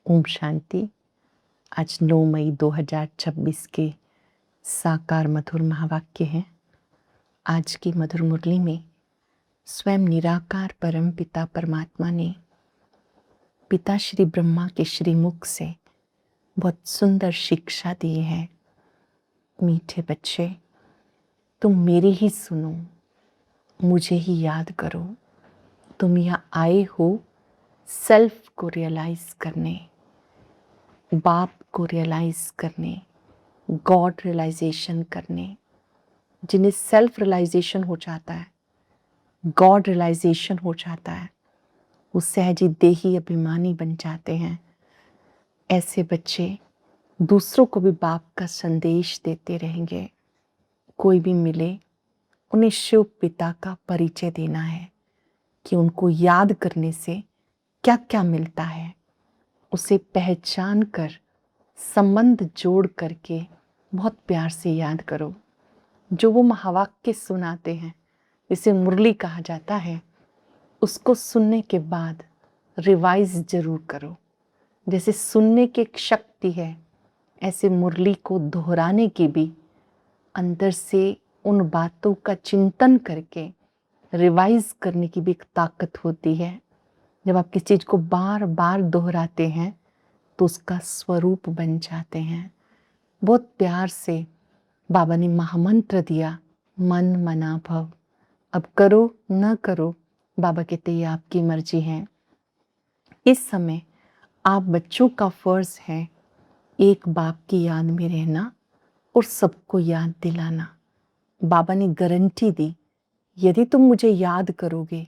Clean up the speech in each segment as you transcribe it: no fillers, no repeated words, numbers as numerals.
ओम शांति। आज 9 मई 2026 के साकार मधुर महावाक्य हैं। आज की मधुर मुरली में स्वयं निराकार परम पिता परमात्मा ने पिता श्री ब्रह्मा के श्रीमुख से बहुत सुंदर शिक्षा दी है। मीठे बच्चे, तुम मेरी ही सुनो, मुझे ही याद करो। तुम यहाँ आए हो सेल्फ को रियलाइज करने, बाप को रियलाइज करने, गॉड रियलाइजेशन करने। जिन्हें सेल्फ रियलाइजेशन हो जाता है, गॉड रियलाइजेशन हो जाता है, वो सहजी देही अभिमानी बन जाते हैं। ऐसे बच्चे दूसरों को भी बाप का संदेश देते रहेंगे। कोई भी मिले, उन्हें शिव पिता का परिचय देना है कि उनको याद करने से क्या क्या मिलता है। उसे पहचान कर, संबंध जोड़ करके बहुत प्यार से याद करो। जो वो महावाक्य सुनाते हैं, इसे मुरली कहा जाता है, उसको सुनने के बाद रिवाइज जरूर करो। जैसे सुनने की एक शक्ति है, ऐसे मुरली को दोहराने की भी अंदर से उन बातों का चिंतन करके रिवाइज करने की भी एक ताकत होती है। जब आप किसी चीज को बार बार दोहराते हैं तो उसका स्वरूप बन जाते हैं। बहुत प्यार से बाबा ने महामंत्र दिया, मन मना भव। अब करो न करो, बाबा कहते ये आपकी मर्जी है। इस समय आप बच्चों का फर्ज है एक बाप की याद में रहना और सबको याद दिलाना। बाबा ने गारंटी दी, यदि तुम मुझे याद करोगे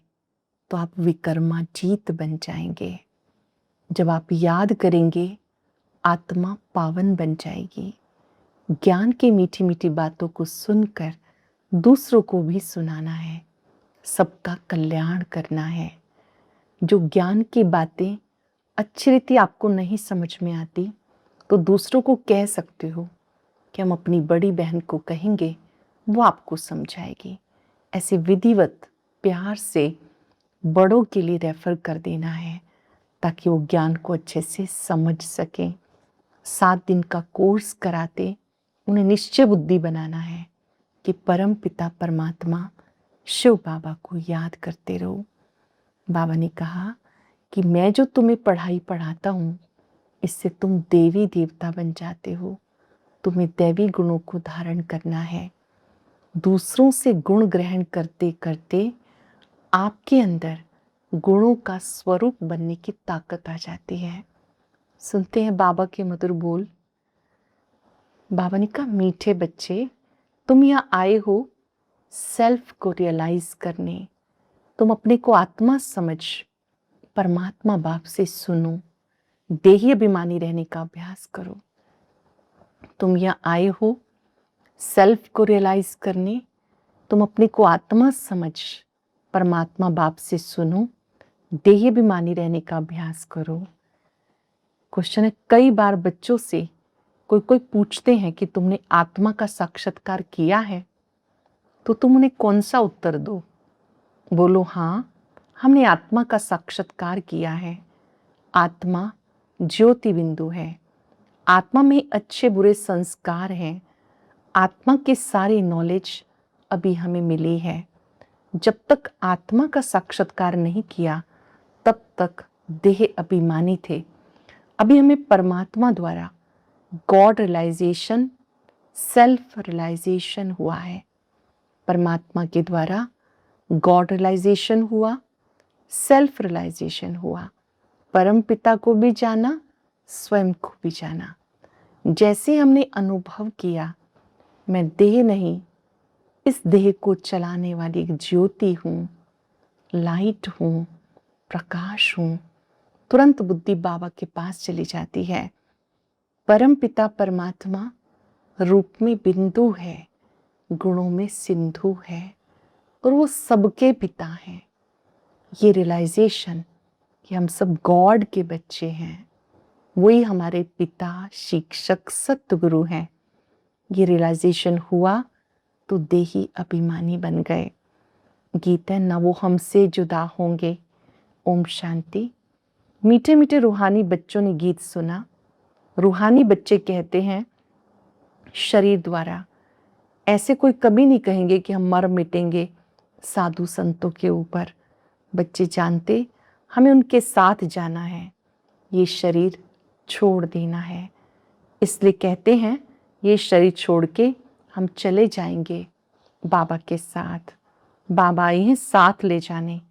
तो आप विकर्माजीत बन जाएंगे। जब आप याद करेंगे, आत्मा पावन बन जाएगी। ज्ञान की मीठी मीठी बातों को सुनकर दूसरों को भी सुनाना है, सबका कल्याण करना है। जो ज्ञान की बातें अच्छी रीति आपको नहीं समझ में आती तो दूसरों को कह सकते हो कि हम अपनी बड़ी बहन को कहेंगे, वो आपको समझाएगी। ऐसे विधिवत प्यार से बड़ों के लिए रेफर कर देना है ताकि वो ज्ञान को अच्छे से समझ सकें। 7 दिन का कोर्स कराते उन्हें निश्चय बुद्धि बनाना है कि परम पिता परमात्मा शिव बाबा को याद करते रहो। बाबा ने कहा कि मैं जो तुम्हें पढ़ाई पढ़ाता हूँ, इससे तुम देवी देवता बन जाते हो। तुम्हें दैवी गुणों को धारण करना है। दूसरों से गुण ग्रहण करते करते आपके अंदर गुणों का स्वरूप बनने की ताकत आ जाती है। सुनते हैं बाबा के मधुर बोल। बाबा ने कहा, मीठे बच्चे, तुम यहाँ आए हो सेल्फ को रियलाइज करने। तुम अपने को आत्मा समझ परमात्मा बाप से सुनो, देही अभिमानी रहने का अभ्यास करो। तुम यहाँ आए हो सेल्फ को रियलाइज करने। तुम अपने को आत्मा समझ परमात्मा बाप से सुनो, देही अभिमानी रहने का अभ्यास करो। क्वेश्चन है, कई बार बच्चों से कोई पूछते हैं कि तुमने आत्मा का साक्षात्कार किया है, तो तुम उन्हें कौन सा उत्तर दो? बोलो, हाँ, हमने आत्मा का साक्षात्कार किया है। आत्मा ज्योति बिंदु है। आत्मा में अच्छे बुरे संस्कार हैं। आत्मा के सारे नॉलेज अभी हमें मिली है। जब तक आत्मा का साक्षात्कार नहीं किया, तब तक देह अभिमानी थे। अभी हमें परमात्मा द्वारा गॉड रियलाइजेशन, सेल्फ रियलाइजेशन हुआ है। परमात्मा के द्वारा गॉड रियलाइजेशन हुआ, सेल्फ रियलाइजेशन हुआ। परम पिता को भी जाना, स्वयं को भी जाना। जैसे हमने अनुभव किया, मैं देह नहीं, इस देह को चलाने वाली एक ज्योति हूँ, लाइट हूँ, प्रकाश हूँ, तुरंत बुद्धि बाबा के पास चली जाती है। परम पिता परमात्मा रूप में बिंदु है, गुणों में सिंधु है, और वो सबके पिता हैं। ये रियलाइजेशन कि हम सब गॉड के बच्चे हैं, वही हमारे पिता, शिक्षक, सतगुरु हैं, ये रियलाइजेशन हुआ तो देही अभिमानी बन गए। गीता, न वो हमसे जुदा होंगे। ओम शांति। मीठे मीठे रूहानी बच्चों ने गीत सुना। रूहानी बच्चे कहते हैं शरीर द्वारा, ऐसे कोई कभी नहीं कहेंगे कि हम मर मिटेंगे साधु संतों के ऊपर। बच्चे जानते हमें उनके साथ जाना है, ये शरीर छोड़ देना है। इसलिए कहते हैं ये शरीर छोड़ के हम चले जाएंगे बाबा के साथ। बाबा आए हैं साथ ले जाने।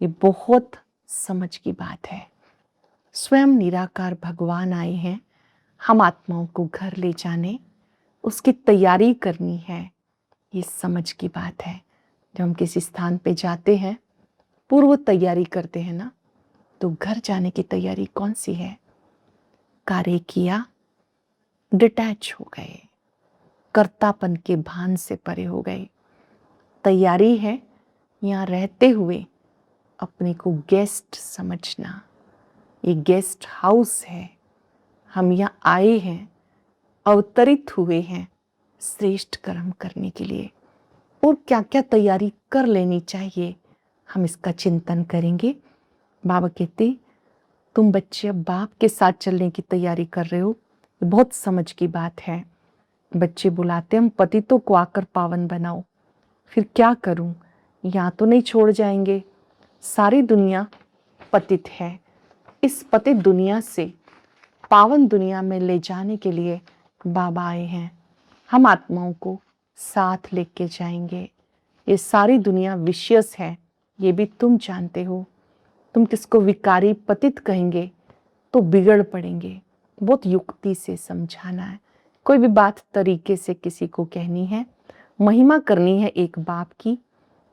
ये बहुत समझ की बात है। स्वयं निराकार भगवान आए हैं हम आत्माओं को घर ले जाने, उसकी तैयारी करनी है। ये समझ की बात है। जब हम किसी स्थान पे जाते हैं, पूर्व तैयारी करते हैं ना, तो घर जाने की तैयारी कौन सी है? कार्य किया, डिटैच हो गए, कर्तापन के भान से परे हो गए। तैयारी है यहाँ रहते हुए अपने को गेस्ट समझना। ये गेस्ट हाउस है, हम यहाँ आए हैं, अवतरित हुए हैं श्रेष्ठ कर्म करने के लिए। और क्या क्या तैयारी कर लेनी चाहिए, हम इसका चिंतन करेंगे। बाबा कहते तुम बच्चे अब बाप के साथ चलने की तैयारी कर रहे हो, बहुत समझ की बात है। बच्चे बुलाते हम पतितों को आकर पावन बनाओ। फिर क्या करूं, यहाँ तो नहीं छोड़ जाएंगे। सारी दुनिया पतित है, इस पतित दुनिया से पावन दुनिया में ले जाने के लिए बाबा आए हैं। हम आत्माओं को साथ लेके जाएंगे। ये सारी दुनिया विशियस है, ये भी तुम जानते हो। तुम किसको विकारी पतित कहेंगे तो बिगड़ पड़ेंगे। बहुत युक्ति से समझाना है। कोई भी बात तरीके से किसी को कहनी है, महिमा करनी है एक बाप की।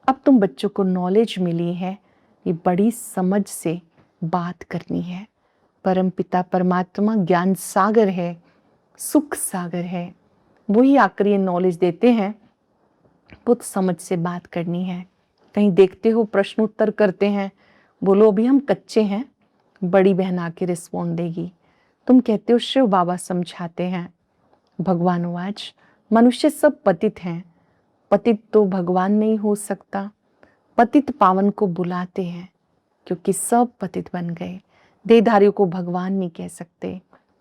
अब तुम बच्चों को नॉलेज मिली है, ये बड़ी समझ से बात करनी है। परम पिता परमात्मा ज्ञान सागर है, सुख सागर है। वही आकर ये नॉलेज देते हैं। बहुत समझ से बात करनी है। कहीं देखते हो प्रश्न उत्तर करते हैं, बोलो अभी हम कच्चे हैं, बड़ी बहन आके रिस्पॉन्ड देगी। तुम कहते हो शिव बाबा समझाते हैं। भगवानवाच मनुष्य सब पतित हैं, पतित तो भगवान नहीं हो सकता। पतित पावन को बुलाते हैं क्योंकि सब पतित बन गए। देहधारियों को भगवान नहीं कह सकते।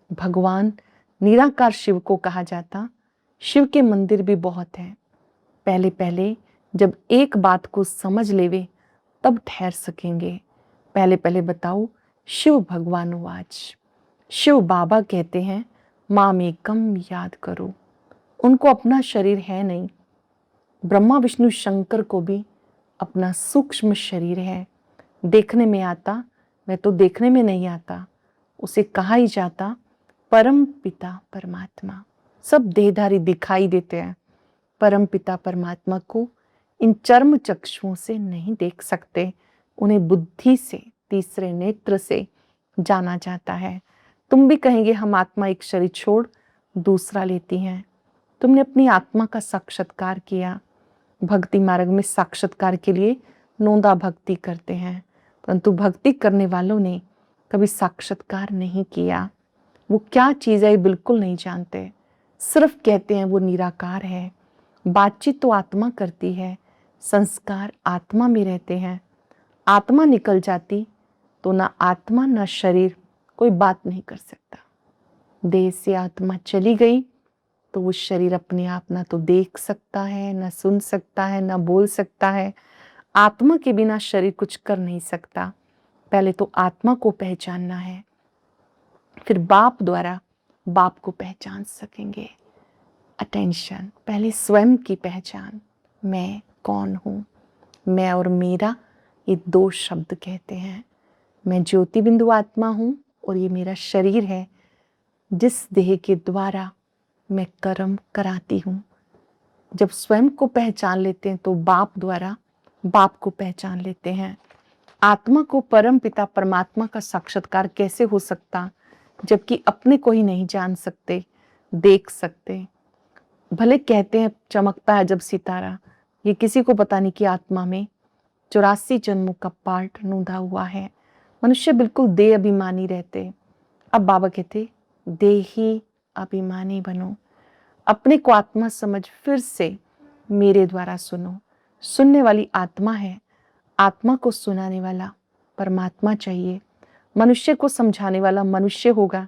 भगवान निराकार शिव को कहा जाता। शिव के मंदिर भी बहुत हैं। पहले पहले जब एक बात को समझ लेवे तब ठहर सकेंगे। पहले पहले बताओ शिव भगवान वाच। शिव बाबा कहते हैं माम एकम याद करो। उनको अपना शरीर है नहीं। ब्रह्मा विष्णु शंकर को भी अपना सूक्ष्म शरीर है। देखने में आता, मैं तो देखने में नहीं आता। उसे कहा ही जाता परम पिता परमात्मा। सब देहधारी दिखाई देते हैं। परम पिता परमात्मा को इन चर्म चक्षुओं से नहीं देख सकते। उन्हें बुद्धि से, तीसरे नेत्र से जाना जाता है। तुम भी कहेंगे हम आत्मा एक शरीर छोड़ दूसरा लेती हैं। तुमने अपनी आत्मा का साक्षात्कार किया। भक्ति मार्ग में साक्षात्कार के लिए नोंदा भक्ति करते हैं, परंतु भक्ति करने वालों ने कभी साक्षात्कार नहीं किया। वो क्या चीज़ है बिल्कुल नहीं जानते। सिर्फ कहते हैं वो निराकार है। बातचीत तो आत्मा करती है, संस्कार आत्मा में रहते हैं। आत्मा निकल जाती तो ना आत्मा ना शरीर कोई बात नहीं कर सकता। देह से आत्मा चली गई तो वो शरीर अपने आप ना तो देख सकता है, ना सुन सकता है, ना बोल सकता है। आत्मा के बिना शरीर कुछ कर नहीं सकता। पहले तो आत्मा को पहचानना है, फिर बाप द्वारा बाप को पहचान सकेंगे। अटेंशन, पहले स्वयं की पहचान। मैं कौन हूँ? मैं और मेरा ये दो शब्द कहते हैं। मैं ज्योति बिंदु आत्मा हूँ और ये मेरा शरीर है जिस देह के द्वारा मैं कर्म कराती हूँ। जब स्वयं को पहचान लेते हैं तो बाप द्वारा बाप को पहचान लेते हैं। आत्मा को परम पिता परमात्मा का साक्षात्कार कैसे हो सकता जबकि अपने को ही नहीं जान सकते, देख सकते। भले कहते हैं चमकता है जब सितारा, ये किसी को पता नहीं कि आत्मा में 84 जन्मों का पार्ट नूंदा हुआ है। मनुष्य बिल्कुल देह अभिमानी रहते। अब बाबा कहते देही अभिमानी बनो। अपने को आत्मा समझ फिर से मेरे द्वारा सुनो। सुनने वाली आत्मा है, आत्मा को सुनाने वाला परमात्मा चाहिए। मनुष्य को समझाने वाला मनुष्य होगा।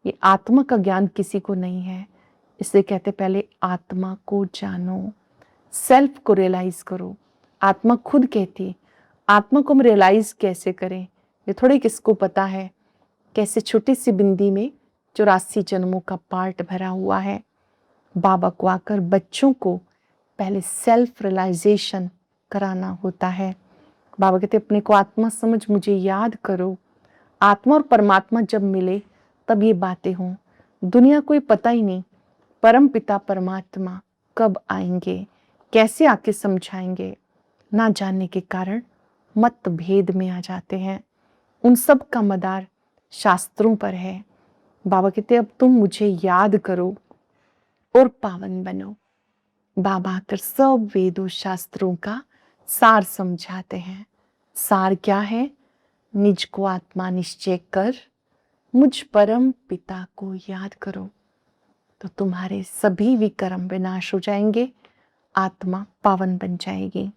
ये आत्मा का ज्ञान किसी को नहीं है। इसलिए कहते पहले आत्मा को जानो, सेल्फ को रियलाइज करो। आत्मा खुद कहती है। आत्मा को हम रियलाइज कैसे करें, ये थोड़ी किसको पता है। कैसे छोटी सी बिंदी में 84 जन्मों का पार्ट भरा हुआ है। बाबा को आकर बच्चों को पहले सेल्फ रियलाइजेशन कराना होता है। बाबा कहते अपने को आत्मा समझ, मुझे याद करो। आत्मा और परमात्मा जब मिले तब ये बातें हों। दुनिया को पता ही नहीं परम पिता परमात्मा कब आएंगे, कैसे आके समझाएंगे। ना जानने के कारण मतभेद में आ जाते हैं। उन सब का मदार शास्त्रों पर है। बाबा कहते अब तुम मुझे याद करो और पावन बनो। बाबा आकर सब वेदों शास्त्रों का सार समझाते हैं। सार क्या है? निज को आत्मा निश्चय कर, मुझ परम पिता को याद करो, तो तुम्हारे सभी विकर्म विनाश हो जाएंगे, आत्मा पावन बन जाएगी।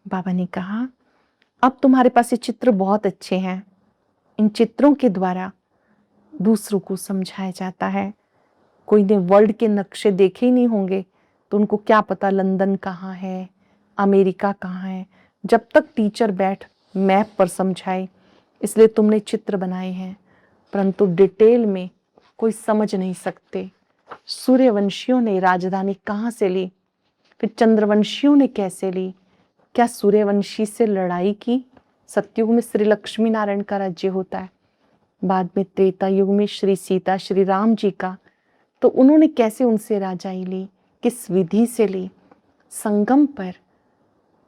बाबा ने कहा अब तुम्हारे पास ये चित्र बहुत अच्छे हैं। इन चित्रों के द्वारा दूसरों को समझाया जाता है। कोई ने वर्ल्ड के नक्शे देखे ही नहीं होंगे तो उनको क्या पता लंदन कहाँ है, अमेरिका कहाँ है, जब तक टीचर बैठ मैप पर समझाए। इसलिए तुमने चित्र बनाए हैं, परंतु डिटेल में कोई समझ नहीं सकते। सूर्यवंशियों ने राजधानी कहाँ से ली, फिर चंद्रवंशियों ने कैसे ली, क्या सूर्यवंशी से लड़ाई की? सतयुग में श्री लक्ष्मी नारायण का राज्य होता है, बाद में त्रेता युग में श्री सीता श्री राम जी का, तो उन्होंने कैसे उनसे राजाई ली, किस विधि से ली? संगम पर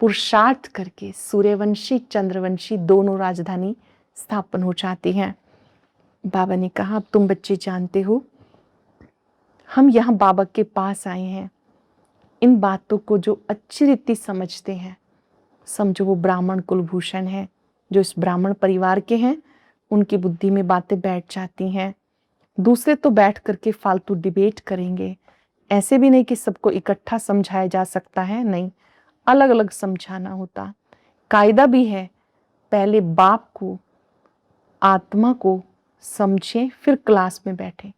पुरुषार्थ करके सूर्यवंशी चंद्रवंशी दोनों राजधानी स्थापन हो जाती हैं। बाबा ने कहा अब तुम बच्चे जानते हो हम यहाँ बाबा के पास आए हैं। इन बातों को जो अच्छी रीति समझते हैं, समझो वो ब्राह्मण कुलभूषण है। जो इस ब्राह्मण परिवार के हैं उनकी बुद्धि में बातें बैठ जाती हैं। दूसरे तो बैठ करके फालतू डिबेट करेंगे। ऐसे भी नहीं कि सबको इकट्ठा समझाया जा सकता है, नहीं, अलग अलग समझाना होता। कायदा भी है, पहले बाप को आत्मा को समझें फिर क्लास में बैठे।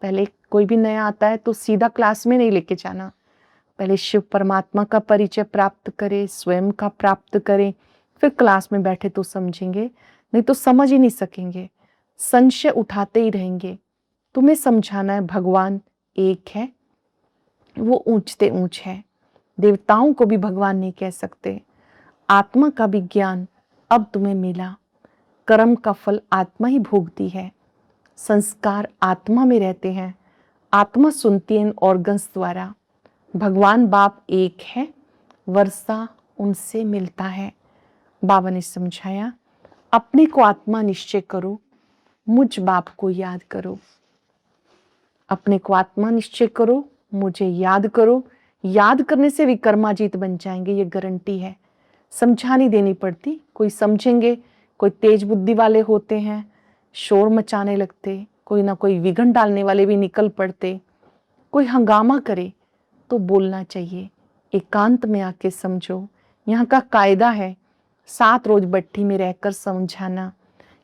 पहले कोई भी नया आता है तो सीधा क्लास में नहीं लेके जाना, पहले शिव परमात्मा का परिचय प्राप्त करें, स्वयं का प्राप्त करें, फिर क्लास में बैठे तो समझेंगे, नहीं तो समझ ही नहीं सकेंगे, संशय उठाते ही रहेंगे। तुम्हें समझाना है भगवान एक है, वो ऊंचते ऊंच है। देवताओं को भी भगवान नहीं कह सकते। आत्मा का भी ज्ञान अब तुम्हें मिला। कर्म का फल आत्मा ही भोगती है, संस्कार आत्मा में रहते हैं, आत्मा सुनती है इन ऑर्गन्स द्वारा। भगवान बाप एक है, वर्षा उनसे मिलता है। बाबा ने समझाया अपने को आत्मा निश्चय करो, मुझ बाप को याद करो। अपने को आत्मा निश्चय करो, मुझे याद करो। याद करने से विकर्माजीत बन जाएंगे, ये गारंटी है। समझानी देनी पड़ती, कोई समझेंगे, कोई तेज बुद्धि वाले होते हैं, शोर मचाने लगते, कोई ना कोई विघन डालने वाले भी निकल पड़ते। कोई हंगामा करे तो बोलना चाहिए, एकांत में आके समझो। यहाँ का कायदा है 7 रोज भट्ठी में रहकर समझाना,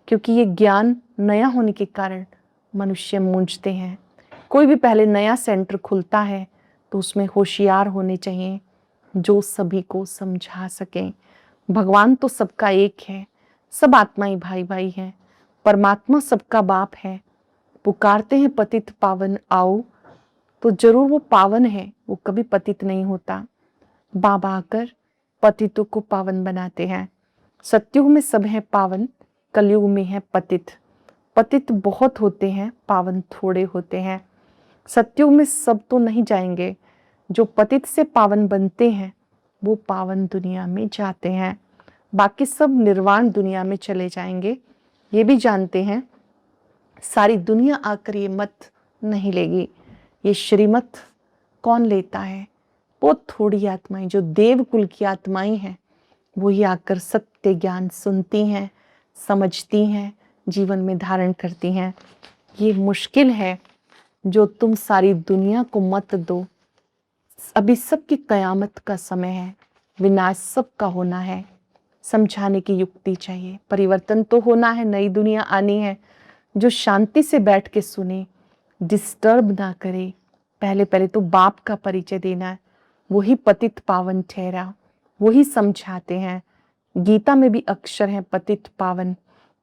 क्योंकि ये ज्ञान नया होने के कारण मनुष्य मूंझते हैं। कोई भी पहले नया सेंटर खुलता है तो उसमें होशियार होने चाहिए जो सभी को समझा सकें। भगवान तो सबका एक है, सब आत्माएं भाई भाई हैं। परमात्मा सबका बाप है। पुकारते हैं पतित पावन आओ, तो जरूर वो पावन है, वो कभी पतित नहीं होता। बाबा आकर पतितों को पावन बनाते हैं। सतयुग में सब है पावन, कलयुग में है पतित। पतित बहुत होते हैं, पावन थोड़े होते हैं। सतयुग में सब तो नहीं जाएंगे, जो पतित से पावन बनते हैं वो पावन दुनिया में जाते हैं, बाकी सब निर्वाण दुनिया में चले जाएंगे। ये भी जानते हैं सारी दुनिया आकर ये मत नहीं लेगी। ये श्रीमत कौन लेता है? बहुत थोड़ी आत्माएं, जो देवकुल की आत्माएं हैं, वो ही आकर सत्य ज्ञान सुनती हैं, समझती हैं, जीवन में धारण करती हैं। ये मुश्किल है जो तुम सारी दुनिया को मत दो। अभी सबकी कयामत का समय है, विनाश सबका होना है। समझाने की युक्ति चाहिए। परिवर्तन तो होना है, नई दुनिया आनी है। जो शांति से बैठ के सुने, डिस्टर्ब ना करे। पहले पहले तो बाप का परिचय देना है। वही पतित पावन ठहरा, वही समझाते हैं। गीता में भी अक्षर है पतित पावन।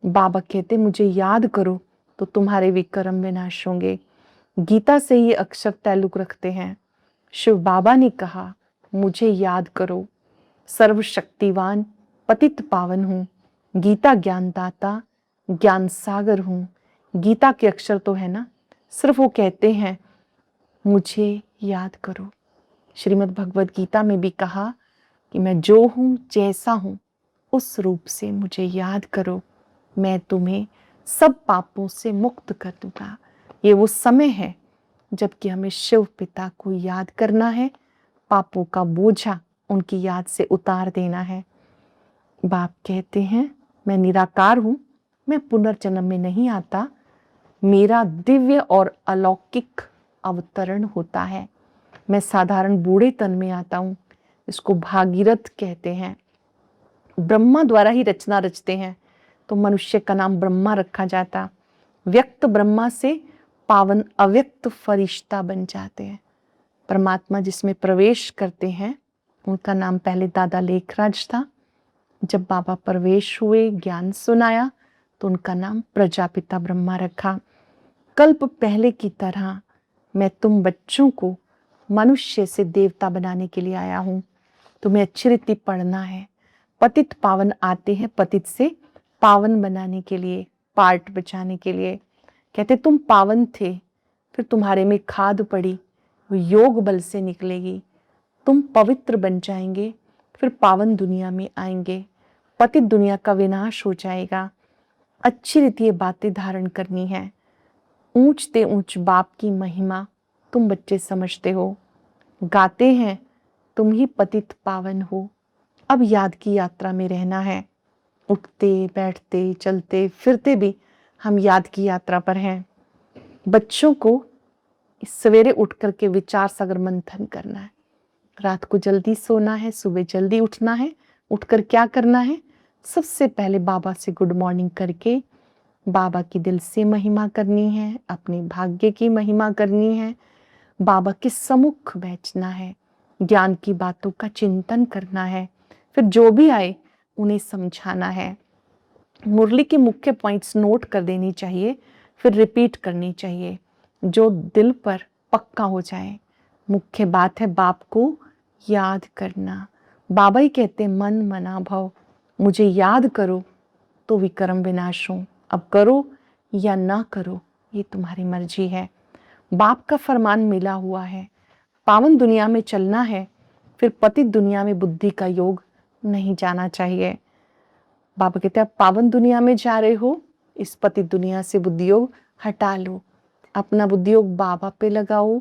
बाबा कहते मुझे याद करो तो तुम्हारे विक्रम विनाश होंगे। गीता से ये अक्षर ताल्लुक रखते हैं। शिव बाबा ने कहा मुझे याद करो, सर्वशक्तिवान पतित पावन हूँ, गीता ज्ञानदाता ज्ञान सागर हूँ। गीता के अक्षर तो है ना, सिर्फ वो कहते हैं मुझे याद करो। श्रीमद् भगवद गीता में भी कहा कि मैं जो हूँ जैसा हूँ उस रूप से मुझे याद करो, मैं तुम्हें सब पापों से मुक्त कर दूंगा। ये वो समय है जबकि हमें शिव पिता को याद करना है, पापों का बोझा उनकी याद से उतार देना है। बाप कहते हैं मैं निराकार हूँ, मैं पुनर्जन्म में नहीं आता, मेरा दिव्य और अलौकिक अवतरण होता है। मैं साधारण बूढ़े तन में आता हूँ, इसको भागीरथ कहते हैं। ब्रह्मा द्वारा ही रचना रचते हैं तो मनुष्य का नाम ब्रह्मा रखा जाता। व्यक्त ब्रह्मा से पावन अव्यक्त फरिश्ता बन जाते हैं। परमात्मा जिसमें प्रवेश करते हैं उनका नाम पहले दादा लेखराज था। जब बाबा प्रवेश हुए, ज्ञान सुनाया तो उनका नाम प्रजापिता ब्रह्मा रखा। कल्प पहले की तरह मैं तुम बच्चों को मनुष्य से देवता बनाने के लिए आया हूँ। तुम्हें अच्छी रीति पढ़ना है। पतित पावन आते हैं पतित से पावन बनाने के लिए, पार्ट बचाने के लिए। कहते तुम पावन थे, फिर तुम्हारे में खाद पड़ी, वो योग बल से निकलेगी। तुम पवित्र बन जाएंगे, फिर पावन दुनिया में आएंगे। पतित दुनिया का विनाश हो जाएगा। अच्छी रीति ये बातें धारण करनी है। ऊंचते ऊंच बाप की महिमा तुम बच्चे समझते हो, गाते हैं तुम ही पतित पावन हो। अब याद की यात्रा में रहना है। उठते बैठते चलते फिरते भी हम याद की यात्रा पर हैं। बच्चों को सवेरे उठ करके विचार सागर मंथन करना है। रात को जल्दी सोना है, सुबह जल्दी उठना है। उठकर क्या करना है? सबसे पहले बाबा से गुड मॉर्निंग करके बाबा की दिल से महिमा करनी है, अपने भाग्य की महिमा करनी है, बाबा के सम्मुख बैठना है, ज्ञान की बातों का चिंतन करना है। फिर जो भी आए उन्हें समझाना है। मुरली के मुख्य पॉइंट्स नोट कर देनी चाहिए, फिर रिपीट करनी चाहिए जो दिल पर पक्का हो जाए। मुख्य बात है बाप को याद करना। बाबा ही कहते मन मना भव, मुझे याद करो तो विक्रम विनाश हो। अब करो या ना करो ये तुम्हारी मर्जी है। बाप का फरमान मिला हुआ है, पावन दुनिया में चलना है, फिर पतित दुनिया में बुद्धि का योग नहीं जाना चाहिए। बाबा कहते हैं पावन दुनिया में जा रहे हो, इस पतित दुनिया से बुद्धि योग हटा लो। अपना बुद्धि योग बाबा पे लगाओ,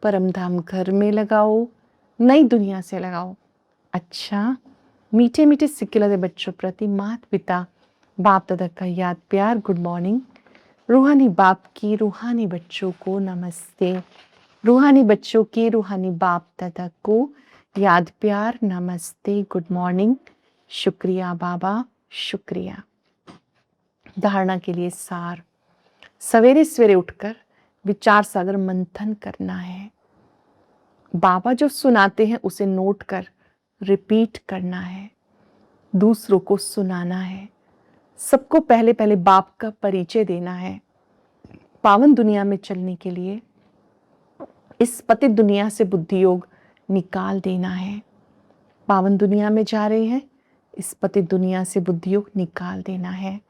परम धाम घर में लगाओ, नई दुनिया से लगाओ। अच्छा, मीठे मीठे सिक्के लगे बच्चों प्रति माता पिता बाप दादा का याद प्यार गुड मॉर्निंग। रूहानी बाप की रूहानी बच्चों को नमस्ते। रूहानी बच्चों की रूहानी बाप दादा को याद प्यार नमस्ते गुड मॉर्निंग। शुक्रिया बाबा, शुक्रिया। धारणा के लिए सार, सवेरे सवेरे उठकर विचार सागर मंथन करना है। बाबा जो सुनाते हैं उसे नोट कर रिपीट करना है, दूसरों को सुनाना है। सबको पहले पहले बाप का परिचय देना है। पावन दुनिया में चलने के लिए इस पतित दुनिया से बुद्धि योग निकाल देना है। पावन दुनिया में जा रहे हैं, इस पतित दुनिया से बुद्धि योग निकाल देना है।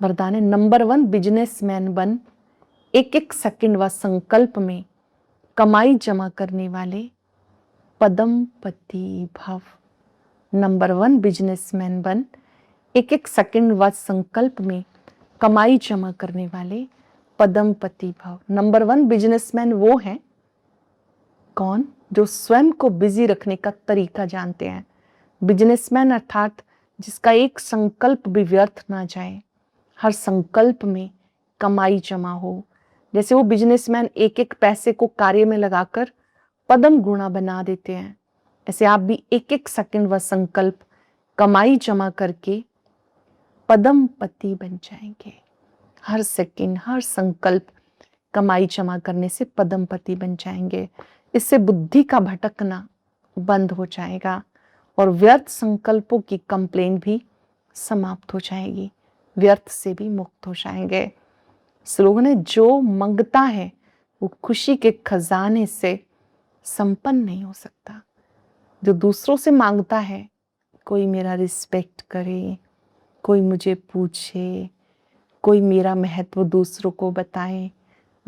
वरदान है नंबर 1 बिजनेसमैन बन, एक एक सेकंड व संकल्प में कमाई जमा करने वाले पदमपति भव। नंबर 1 बिजनेसमैन बन, एक एक सेकंड व संकल्प में कमाई जमा करने वाले पदमपति भव। नंबर 1 बिजनेसमैन वो हैं कौन? जो स्वयं को बिजी रखने का तरीका जानते हैं। बिजनेसमैन अर्थात जिसका एक संकल्प भी व्यर्थ ना जाए, हर संकल्प में कमाई जमा हो। जैसे वो बिजनेसमैन एक एक पैसे को कार्य में लगाकर पदम गुणा बना देते हैं, ऐसे आप भी एक एक सेकंड व संकल्प कमाई जमा करके पदमपति बन जाएंगे। हर सेकंड, हर संकल्प कमाई जमा करने से पदमपति बन जाएंगे। इससे बुद्धि का भटकना बंद हो जाएगा और व्यर्थ संकल्पों की कंप्लेन भी समाप्त हो जाएगी, व्यर्थ से भी मुक्त हो जाएंगे। स्लोगन है, जो मांगता है वो खुशी के खजाने से संपन्न नहीं हो सकता। जो दूसरों से मांगता है, कोई मेरा रिस्पेक्ट करे, कोई मुझे पूछे, कोई मेरा महत्व दूसरों को बताए,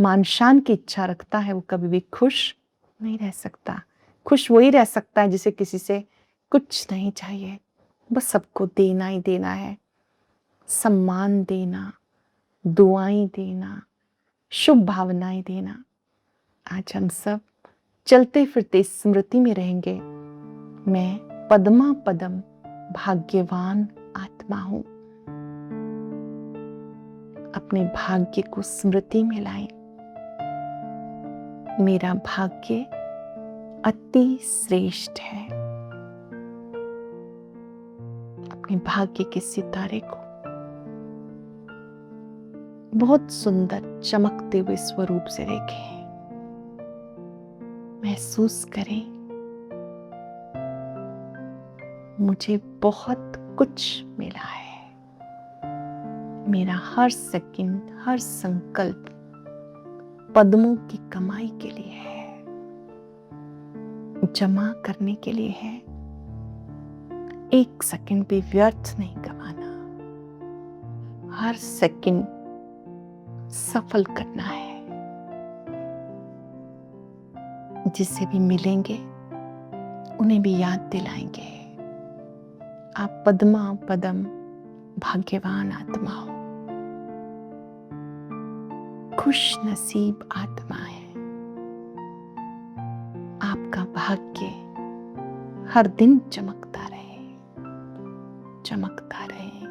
मान शान की इच्छा रखता है, वो कभी भी खुश नहीं रह सकता। खुश वही रह सकता है जिसे किसी से कुछ नहीं चाहिए, बस सबको देना ही देना है, सम्मान देना, दुआएं देना, शुभ भावनाएं देना। आज हम सब चलते फिरते स्मृति में रहेंगे, मैं पद्मा पदम भाग्यवान आत्मा हूं। अपने भाग्य को स्मृति में लाएं। मेरा भाग्य अति श्रेष्ठ है। अपने भाग्य के सितारे को बहुत सुंदर चमकते हुए स्वरूप से देखें, महसूस करें मुझे बहुत कुछ मिला है। मेरा हर सेकंड, हर संकल्प पद्मों की कमाई के लिए है, जमा करने के लिए है। एक सेकंड भी व्यर्थ नहीं गवाना, हर सेकंड सफल करना है। जिससे भी मिलेंगे उन्हें भी याद दिलाएंगे, आप पद्मा पदम भाग्यवान आत्मा हो, खुश नसीब आत्मा है। आपका भाग्य हर दिन चमकता रहे, चमकता रहे।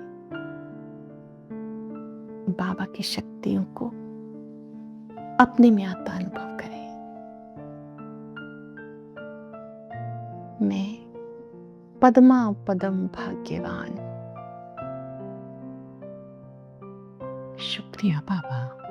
बाबा की शक्तियों को अपने में आता अनुभव करें। मैं पद्मा पदम भाग्यवान। शुक्रिया बाबा।